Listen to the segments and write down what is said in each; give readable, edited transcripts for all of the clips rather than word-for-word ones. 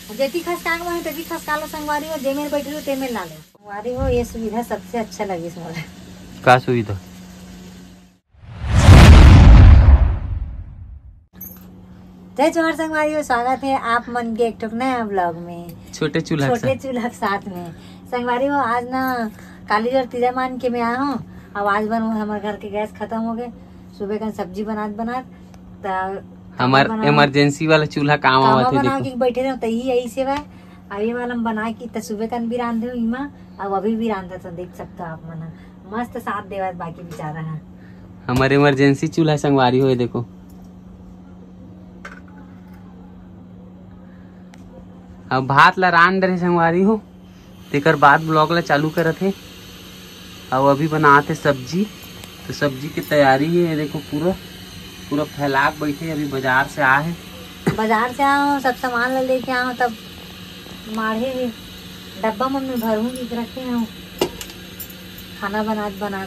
जेती खस कांग में तेती खस कालो संगवारी हो जेमेर बैठे हो तेमेर ला लो संगवारी हो। ये सुविधा सबसे अच्छा लगी मोला। का सुविधा? जय जोहर संगवारी हो, स्वागत है आप मन के एक नया ब्लॉग में छोटे चूल्हा के साथ में। संगवारी हो आज ना काली जोर तीजा मान के मैं आया हूँ। अब आज बन हमारे घर के गैस खत्म हो गए। सुबह का सब्जी बनात हमार इमरजेंसी वाला चूल्हा काम आवत है। बना के बैठे रहो तही यही से बा। अब ये वाला बना की तो सुबह का भी रांधे इमा अब अभी भी रांधा तो देख सकते हो आप मना मस्त साथ देवा बाकी बेचारा है। हमारे इमरजेंसी चूल्हा संगवारी हो देखो। अब भात ला रांध रहे संगवारी हो, तेकर बाद ब्लॉग ला चालू करत है। अब अभी बनाते सब्जी, तो सब्जी की तैयारी है देखो। पूरा फैला के बैठे। अभी बाजार से आए आओ सब सामान ला लेके आओ तब माढ़े डब्बा में भरूंगी रखे हूँ खाना बना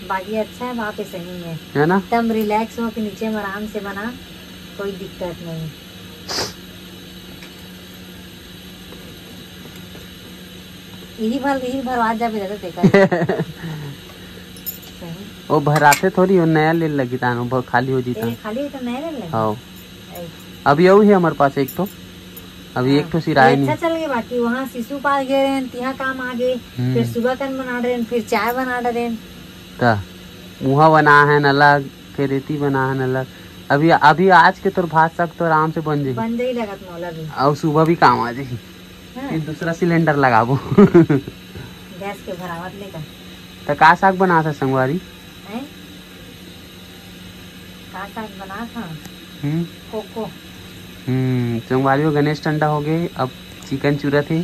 बाकी अच्छा है वहाँ पे सही है ना। एकदम रिलैक्स हो के नीचे में आराम से बना, कोई दिक्कत नहीं। यही भरवा जा भी रहता वो भराते थोड़ी, वो नया ले लगी तानो खाली हो जीता। खाली तो नया ले लगी। हाँ अभी यही है हमारे पास एक तो, अभी एक तो सिराय नहीं। अच्छा चल गए। बाकी वहाँ शिशु पाल गए रहे, तिहा काम आ गए, फिर सुबह कन बना रहे, फिर चाय बना रहे। मुहा बना है अलग, फिर रेती बना है अलग। अभी आज के तो भात साग तो आराम से बन जाए लगत मौला भी। और सुबह भी काम आ जाए। फिर दूसरा सिलेंडर लगाबो। गैस के भरावत लेकर तो का साग बना था संगवारी? का साग बना था कोको। संगवारी हो गणेश ठंडा हो गए। अब चिकन चूरा थे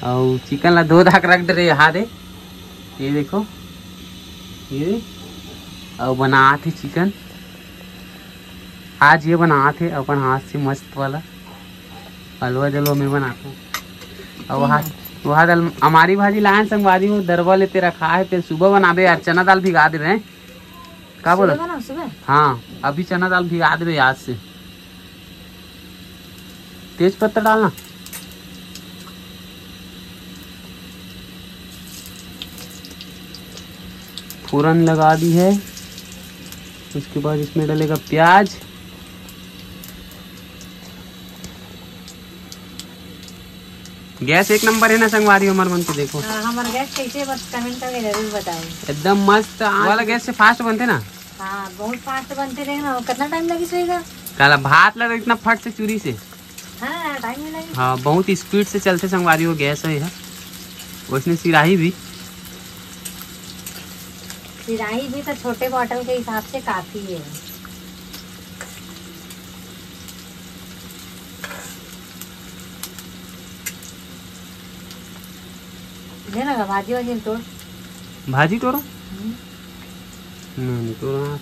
और चिकन ला धो धाक रख दे यहाँ दे। ये देखो ये और बना थे चिकन। आज ये बना थे अपन हाथ से मस्त वाला हलवा जलवा में बनाता हूँ। और वहाँ दाल हमारी भाजी लाए संगवारी हो, दरवा लेते रखा है। फिर सुबह बनाबे यार, चना दाल भिगा दे रहे। क्या बोला? हाँ अभी चना दाल भिगा दे आज से। तेज पत्ता डालना। फोरन लगा दी है। उसके बाद इसमें डालेगा प्याज। गैस एक नंबर है ना संगवारी हमारे मन के देखो। हमारा गैस कैसे बस कमेंट करके जरूर बताएं। एकदम मस्त वाला गैस से फास्ट बनते ना। हाँ बहुत फास्ट बनते रहे ना। कितना टाइम लगी सोएगा? काला भात लगा इतना फट से चूरी से। हाँ टाइम नहीं लगी। हाँ बहुत स्पीड से चलते संगवारी हो गैस है। उसने सिराही भी तो छोटे बॉटल के हिसाब से काफी है। ना भाजी तोड़ो नहीं तोड़ो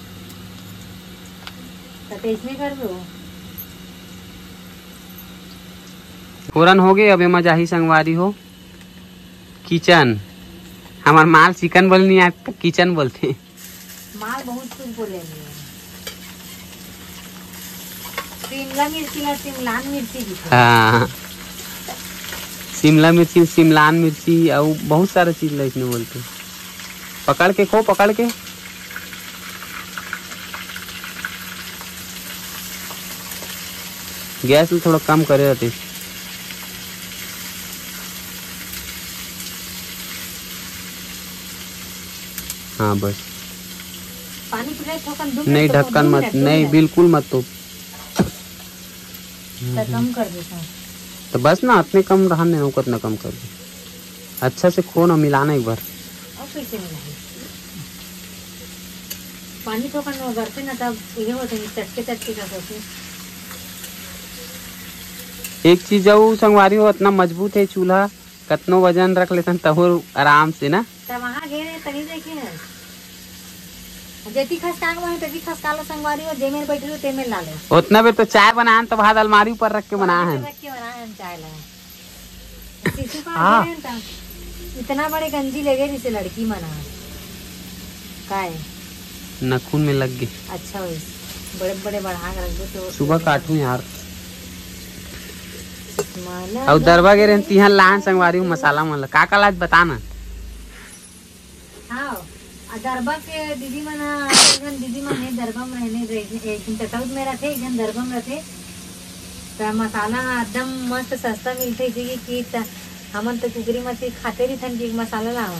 इसमें कर दो। फोरन हो गए। अब मजा ही संगवारी हो किचन। हमार माल चिकन बोलनी है, किचन बोलते। माल बहुत कुछ बोलेंगे। शिमला मिर्ची ला शिमलान मिर्ची। हाँ शिमला मिर्ची, शिमलान मिर्ची और बहुत सारा चीज ला इसमें बोलते। पकड़ के खो, पकड़ के। गैस में थोड़ा कम करे रहते। हाँ बस पानी नहीं ढक्कन मत, नहीं बिल्कुल मत। तो कम कर देता तो बस ना इतने कम रहने हो, कितना कम कर दे। अच्छा से खो ना, मिलाना एक बार। और कैसे मिलाए पानी तो करना करते ना तब ये होते चटके का होते। एक चीज संगवारी हो इतना मजबूत है चूल्हा, कितनो वजन रख लेते तब आराम से ना। तब वहाँ गए तभी देखे जेती खस कांग में तेती खस कालो संगवारी हो जेमेर बैठे हो तेमेर ला लो। उतना बेर तो चाय बनाए तो भात अलमारी ऊपर रख के बनाए हैं। चाय ला इतना बड़े गंजी लगे जिसे लड़की मना का नखून में लग गए। अच्छा बड़े बड़े बढ़ा कर रख दो तो सुबह काटूं यार। और दरबा गे रहे तिहा लान संगवारी हूँ मसाला मन ला का लाज बताना। हाँ दरबा के दीदी मन दीदी मन ने दरबा में एक दिन चटौत में रखे एक दिन दरबा में रखे तो मसाला एकदम मस्त सस्ता मिलते कि हमन तो कुकरी मछली खाते नहीं थन कि मसाला लाओ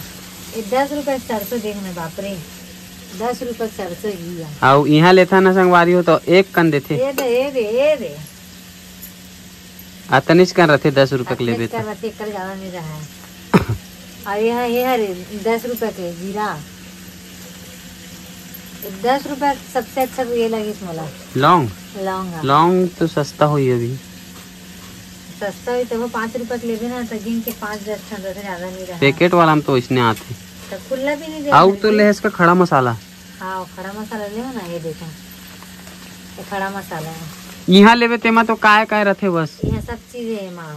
10 रुपए सरसों देखना बाप रे 10 रुपए सरसों ही और यहाँ लेता ना संगवारी हो तो एक कन देते ए दे अतनिश कन रहते 10 रुपए के लेते कल ज्यादा नहीं रहा है और ये हरे 10 रुपए के जीरा 10 रुपए सबसे अच्छा तो ये लगी मला लौंग तो सस्ता हुई अभी सस्ता हुई तो वो 5 रुपए के लेते ना तो गिन के 5-10 से ज्यादा नहीं रहा पैकेट वाला हम तो इसने आते तो खुला भी नहीं दे और तो ले इसका खड़ा मसाला। हाँ खड़ा मसाला ले ना ये देखो ये खड़ा मसाला है यहाँ लेवे तेमा तो काय रथे बस यहाँ सब चीज है माँ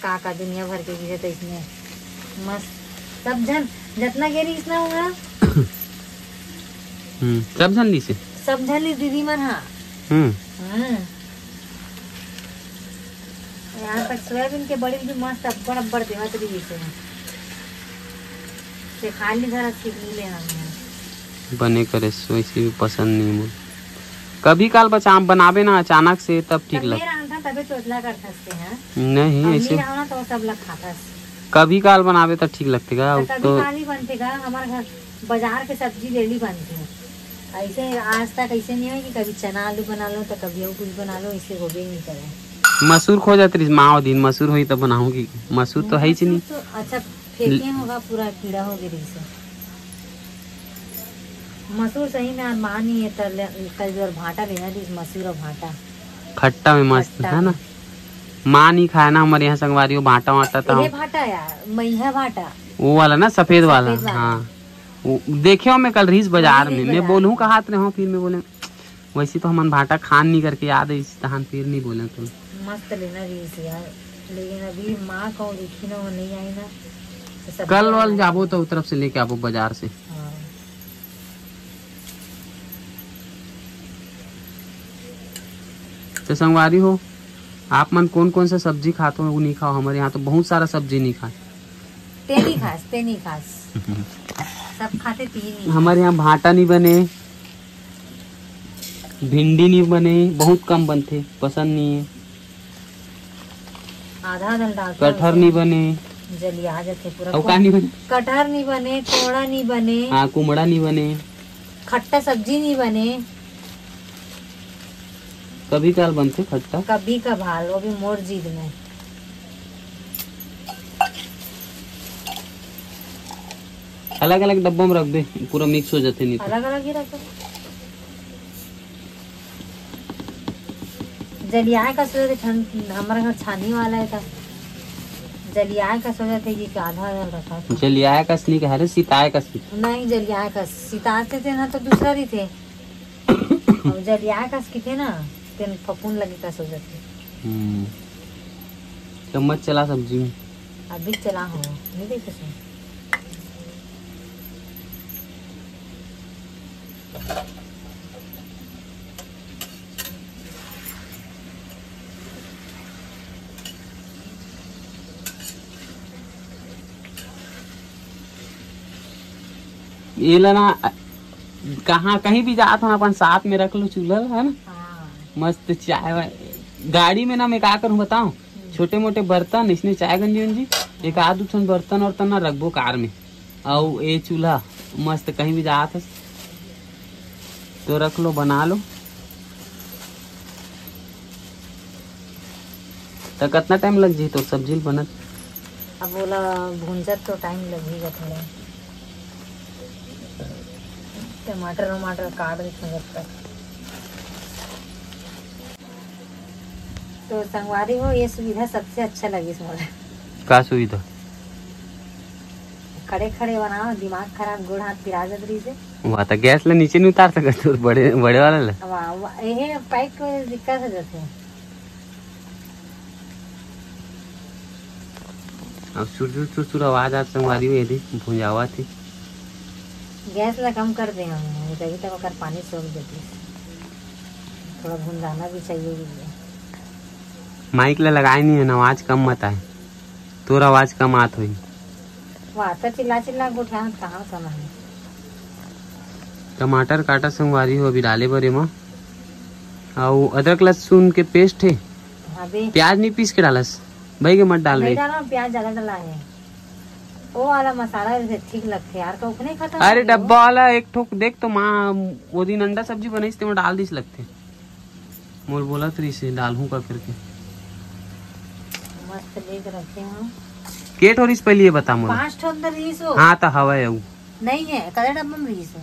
का दुनिया भर के चीजें तो इसमें मस्त सब जन जितना गेरी इतना होगा सब जन ली से सब जन ली दीदी मन हाँ यहाँ तक सोयाबीन के बड़ी भी मस्त अब्बड़ देवा तरीके से खाली धरा सीखनी ले हम बने करे वैसे भी पसंद नहीं मुझे कभी काल बचा आप बनावे ना अचानक से तब ठीक लगता तबे चोटला करते हैं नहीं ऐसे तो सब लोग खाता कभी काल बनावे तो ठीक लगते का तो काली बनते का हमारे घर बाजार के सब्जी डेली बनती है ऐसे आज तक ऐसे नहीं है कि कभी चना आलू बना लो तो कभी और कुछ बना लो इसे हो भी नहीं करे मसूर खो जाती माँ दिन मसूर हुई तो बनाऊंगी मसूर तो है ही नहीं तो अच्छा फेंके होगा पूरा कीड़ा हो गया से मसूर सही में माँ नहीं है कल जो भाटा लेना थी मसूर और भाटा खट्टा में मस्त है ना माँ नहीं खाया ना हमारे यहाँ संगवारी हो भाटा वाटा था भाटा यार मैया भाटा वो वाला ना सफेद वाला हाँ देखे हो मैं कल रीस बाजार में मैं बोलूँ कहा रहे फिर मैं बोले वैसे तो हम भाटा खान नहीं करके याद है इस तहान फिर नहीं बोले तुम मस्त लेना रीस यार लेकिन अभी माँ को देखी ना वो नहीं आई ना तो कल वाल जाबो तो तरफ से लेके आबो बाजार से हाँ। तो संगवारी हो आप मन कौन कौन सा सब्जी खाते हो वो नहीं खाओ हमारे यहाँ तो बहुत सारा सब्जी नहीं खाए ते नहीं खास सब खाते तीन हमारे यहाँ भाटा नहीं बने भिंडी नहीं बने बहुत कम बनते पसंद नहीं है आधा डालता कटहर नहीं बने जल्दी आ जाते पूरा नहीं बने कटहर नहीं बने कोड़ा नहीं बने हाँ कुमड़ा नहीं बने खट्टा सब्जी नहीं बने कभी काल बनते खट्टा कभी कभार वो भी मोर जीद में अलग अलग डब्बा में रख दे पूरा मिक्स हो जाते नहीं अलग अलग ही रखो जलिया का सोच हमारे घर छानी वाला है था जलिया का सोचा थे कि आधा रखा था जलिया का स्नी का है सीताए का नहीं जलिया का सीताते थे ना तो दूसरा ही थे और जलिया का थे ना तेन फपून लगे का सोचा थे चम्मच चला सब्जी में अभी चला हो नहीं देखे सुन ये लेना कहाँ कहीं भी जात हो अपन साथ में रख लो चूल्हा है ना मस्त चाय गाड़ी में ना मैं क्या करूँ बताऊँ छोटे मोटे बर्तन इसने चाय गंजी वंजी एक आध उठन बर्तन वर्तन ना रखबो कार में और ये चूल्हा मस्त कहीं भी जात है तो रख लो बना लो तो कितना टाइम लग जी तो सब्जी बनत अब बोला भूंजत तो टाइम लगेगा थोड़ा टमाटर वमाटर काट देते तक तो संगवारी हो ये सुविधा सबसे अच्छा लगी मुझे का सुविधा खड़े खड़े बनाओ दिमाग खराब गोड़ हाथ पिरा जबरी से वहाँ तो गैस ले नीचे नहीं उतार सकते तो बड़े बड़े वाला ले ये पाइप को दिक्कत हो जाती है अब सुर आवाज आज संगवारी हुई थी भुंजावा थी गैस ला कम कर दे हम तभी तक अगर पानी सोख देती थोड़ा भुंजाना भी चाहिए माइक ला लगाए नहीं है, आवाज कम मत आए, तोर आवाज कम आत हुई। वाता चिल्ला चिल्ला गोठा कहाँ कमा है। टमाटर काटा संगवारी हो अभी डाले बरे माँ, और अदरक लहसुन के पेस्ट है। अभी प्याज नहीं पीस के डालस भाई के मत डाल नहीं रही। डाला, प्याज ज्यादा डाला है। वो वाला मसाला जैसे ठीक लगते यार, कौन नहीं खाता। अरे डब्बा वाला एक ठोक देख तो माँ वो दिन अंडा सब्जी बनाई थी, डाल दिस लगते मोर बोला तो इसे डालूं का करके मस्त लेके रखे हैं। केट और इस पहले ये बता मुझे। 5 ठो अंदर रीस हो। हाँ तो हवा है वो नहीं है कदे डब्बा में रीस हो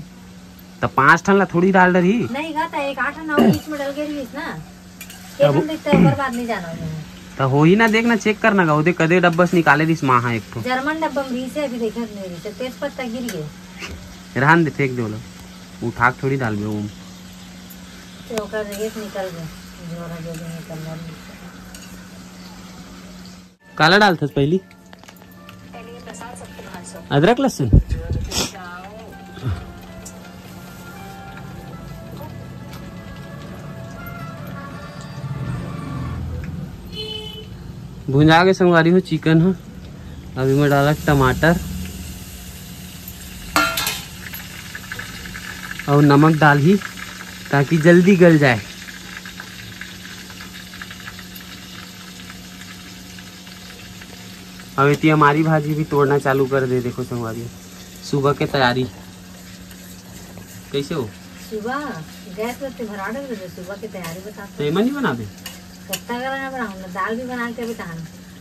तो 5 ठन ला थोड़ी डाल रही। नहीं खाता, एक 8 9 बीच में डल के रीस ना एक हम देखते हैं, ऊपर बात नहीं जाना है। तो हो ही ना, देखना चेक करना गा कदे डब्बा से निकाले दिस माँ एक ठो जर्मन डब्बा में रीस है, अभी देखा नहीं रीस है। तेज पत्ता गिर गए, रहन दे, फेंक दे वो लोग, उठा के थोड़ी डाल वो तो ओकर जगह से निकल गए जोरा जो भी निकल रहा। काला डालता पहली अदरक लहसुन। भुंजा के संगवारी हो चिकन हो। अभी मैं डाला टमाटर और नमक डाल ही ताकि जल्दी गल जाए। अब इतनी हमारी भाजी भी तोड़ना चालू कर दे। देखो संगवारी सुबह के तैयारी कैसे हो। सुबह गैस पर भरा दे, सुबह की तैयारी बता तो नहीं बना दे कत्ता करना बनाऊंगा, दाल भी बना के बता।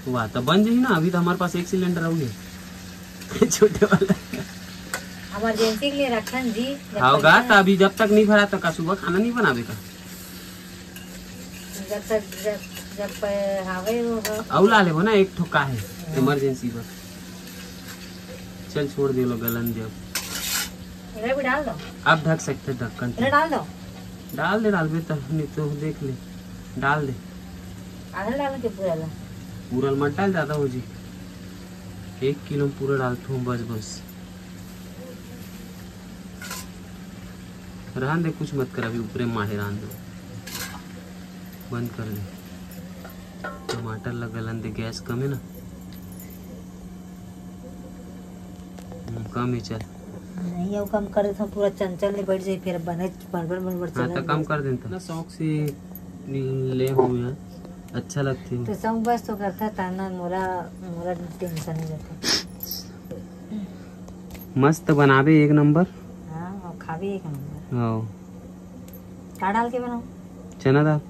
वाह तो बन जाए ना, अभी तो हमारे पास 1 सिलेंडर हो गया छोटे वाला इमरजेंसी के लिए रखन जी। होगा तो अभी जब तक नहीं भरा तो का सुबह खाना नहीं बनावे का। जब तक जब हावे होगा और ला ले ना एक ठोका है इमरजेंसी पर। चल छोड़ दे लो गलन जब भी डाल दो। अब ढक सकते ढक्कन डाल दो, डाल दे तो नहीं तो देख ले डाल दे। आधा डाल के पूरा पूरा मत डाल, ज्यादा हो जी 1 किलो पूरा डालता हूँ बस। रहन दे, कुछ मत कर, अभी ऊपरे माहे रहन दो, बंद कर दे। टमाटर लगलन दे, गैस कम है ना, कम ही चल। नहीं वो कम करे तो पूरा चंचल नहीं बैठ जाए, फिर बने बन हाँ तो कम कर देता ना, शौक से ले हुए हैं, अच्छा लगती है तो सब बस तो करता था ना। मोरा टेंशन नहीं रहता। मस्त बनावे एक नंबर। हाँ और खा भी एक नंबर। हाँ क्या डाल के बनाओ? चना दाल।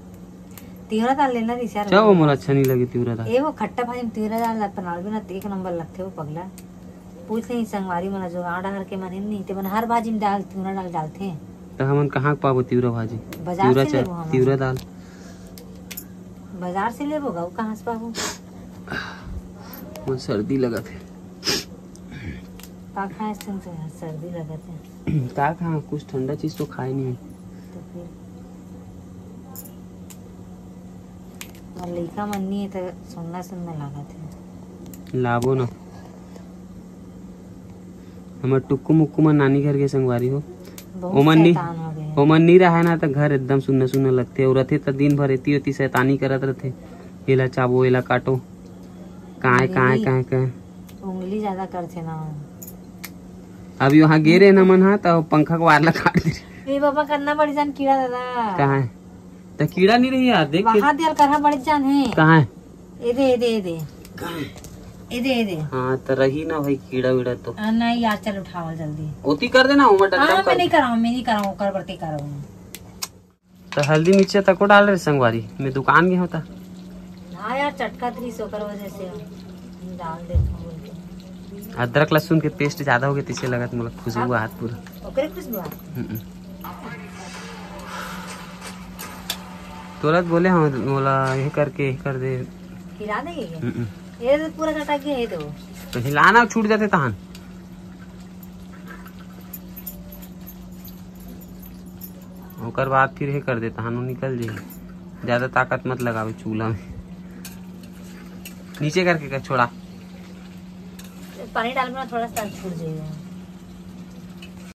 तीवरा दाल लेना थी यार, चाहो मोला अच्छा नहीं लगी तीवरा दाल। ए वो खट्टा भाजी में तीवरा दाल बनाल भी ना एक नंबर लगते हो पगला। पूछ नहीं संगवारी मना जो आड़ा हर के मन नहीं ते मन हर भाजी में दाल तीवरा दाल डालते हैं। तो हमन कहाँ पाबो तीवरा भाजी? बाजार से लेबो हम। तीवरा दाल बाजार से लेबो गाँव कहाँ से पाबो? मुझे सर्दी लगा थे। का खाए सर्दी लगा थे? का खा, कुछ ठंडा चीज तो खाए नहीं। तो फिर लड़का मन नहीं है तो सुनना लगा थे। लाबो ना, हमार टुक्कू मुक्कू मन नानी घर के संगवारी हो। ओमन नहीं रहा ना तो घर एकदम सुनना सुनना लगते। और रथे तो दिन भर एती होती शैतानी करत रहते, एला चाबो एला काटो, कहाँ उंगली ज्यादा करते ना। अभी वहाँ गिरे न मन हा तो पंखा को वारला काट दे। ए बाबा करना बड़ी जान कीड़ा दादा। कहाँ है? तो कीड़ा नहीं रही यार, देख वहाँ दियल करहा बड़ी जान है। कहाँ है? ए दे। हाँ तो रही ना भाई कीड़ा वीड़ा तो। नहीं यार चल उठावल जल्दी। ओती कर देना, उमर डंडा हाँ कर। मैं नहीं कराऊँ कर बढ़ते कराऊँ। तो हल्दी नीचे तक को डाल रहे संगवारी में, दुकान गया होता। हाँ यार चटका 30 कर वजह से डाल देता हूँ। अदरक लहसुन के पेस्ट ज्यादा हो गए तीसरे लगत मुझे खुशबू हाथ पूरा। ओकरे खुशबू तुरंत बोले हम बोला ये करके ये कर दे, हिला देंगे ये तो पूरा चटा के है तो हिलाना छूट जाते तहन। ओकर बाद फिर ये कर दे तहन निकल जाए। ज्यादा ताकत मत लगावे चूल्हा में, नीचे करके कर छोड़ा। पानी डाल में थोड़ा सा छूट जाएगा।